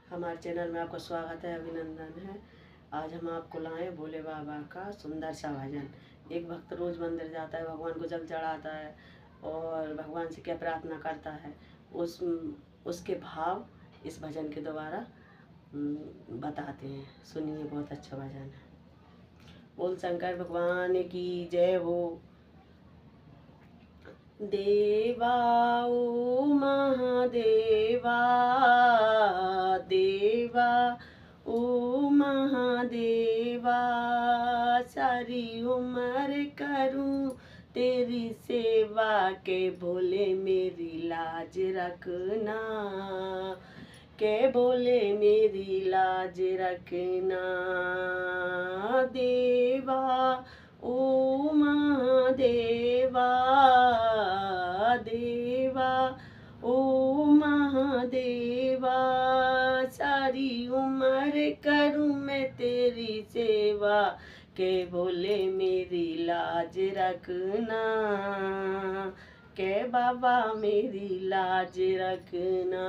हमारे चैनल में आपका स्वागत है, अभिनंदन है। आज हम आपको लाए भोले बाबा का सुंदर सा भजन। एक भक्त रोज मंदिर जाता है, भगवान को जल चढ़ाता है और भगवान से क्या प्रार्थना करता है, उसके भाव इस भजन के द्वारा बताते हैं। सुनिए, बहुत अच्छा भजन है। बोल शंकर भगवान की जय हो। देवा ओ महादेवा, देवा ओ महादेवा, सारी उम्र करूं तेरी सेवा, के बोले मेरी लाज रखना, के बोले मेरी लाज रखना। देवा ओ महादेवा, देवा ओ महादेवा, सारी उम्र करूं मैं तेरी सेवा, के बोले मेरी लाज रखना, के बाबा मेरी लाज रखना,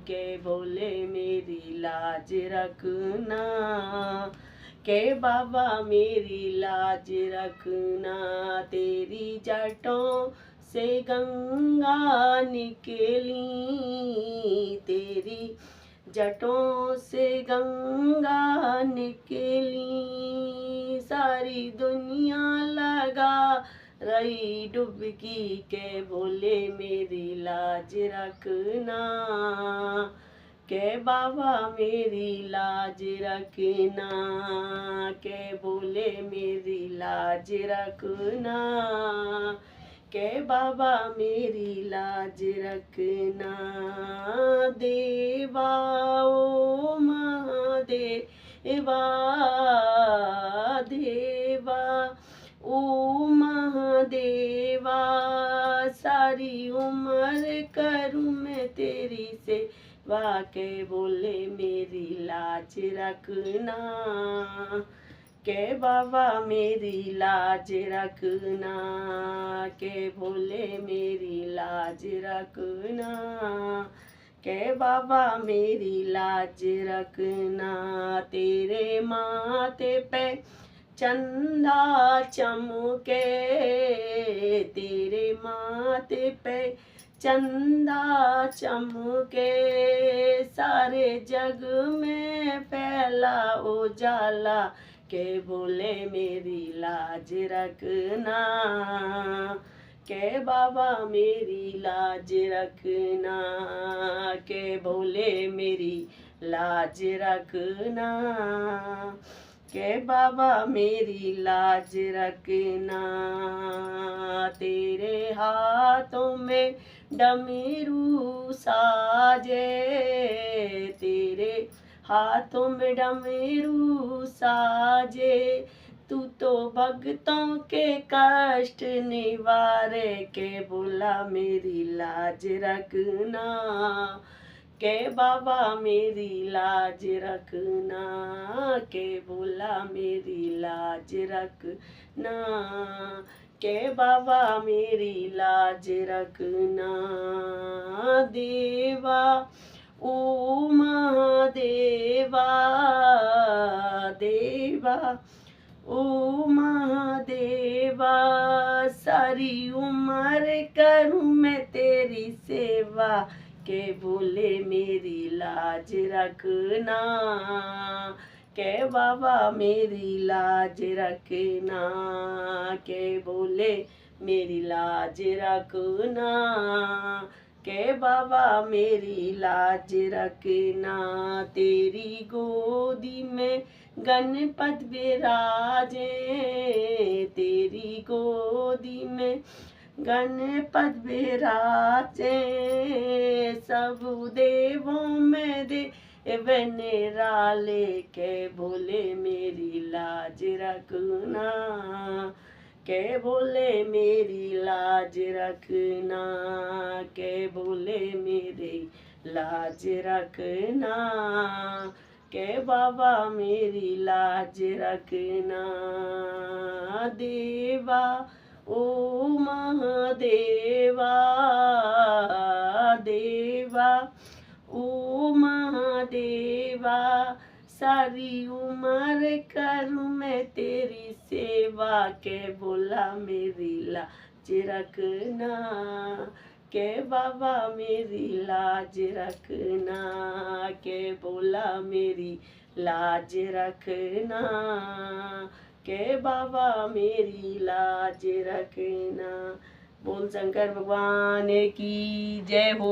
के बोले मेरी लाज रखना, के बाबा मेरी लाज रखना। तेरी जटों से गंगा निकली, तेरी जटों से गंगा निकली, सारी दुनिया लगा रही डुबकी, के बोले मेरी लाज रखना, के बाबा मेरी लाज रखना, के बोले मेरी लाज रखना, के बाबा मेरी लाज रखना। देवा ओ महादेवा, देवा ओ महादेवा, सारी उम्र करूं मैं तेरी सेवा, के बोले मेरी लाज रखना, के बाबा मेरी लाज रखना, के बोले मेरी लाज रखना, के बाबा मेरी लाज रखना। तेरे माथे पे चंदा चमके, तेरे माथे पे चंदा चमके, सारे जग में फैला उजाला, के बोले मेरी लाज रखना, के बाबा मेरी लाज रखना, के बोले मेरी लाज रखना, के बाबा मेरी लाज रखना। तेरे हाथों में डमरू साजे, तेरे हाथों में डमरू साजे, तू तो भक्तों के कष्ट निवारे, के बोला मेरी लाज रखना, के बाबा मेरी लाज रखना, के बोला मेरी लाज रखना, के बाबा मेरी लाज रखना। देवा ओ महादेवा, देवा ओ महादेवा, सारी उम्र करूं मैं तेरी सेवा, के बोले मेरी लाज रखना, के बाबा मेरी लाज रखना, के बोले मेरी लाज रखना, के बाबा मेरी लाज रखना। तेरी गोदी में गणपत विराजे, तेरी गोदी में गणपत विराजे, सब देवों में देव निराले, के बोले मेरी लाज रखना, के बोले मेरी लाज रखना, के बोले मेरी लाज रखना, के बाबा मेरी लाज रखना। देवा ओ महादेवा, देवा ओ महादेवा, महादेवा, सारी उम्र करूँ मैं तेरी सेवा, के बोला मेरी लाज रखना, के बाबा मेरी लाज रखना, के बोला मेरी लाज रखना, के बाबा मेरी लाज रखना। बोल शंकर भगवान की जय हो।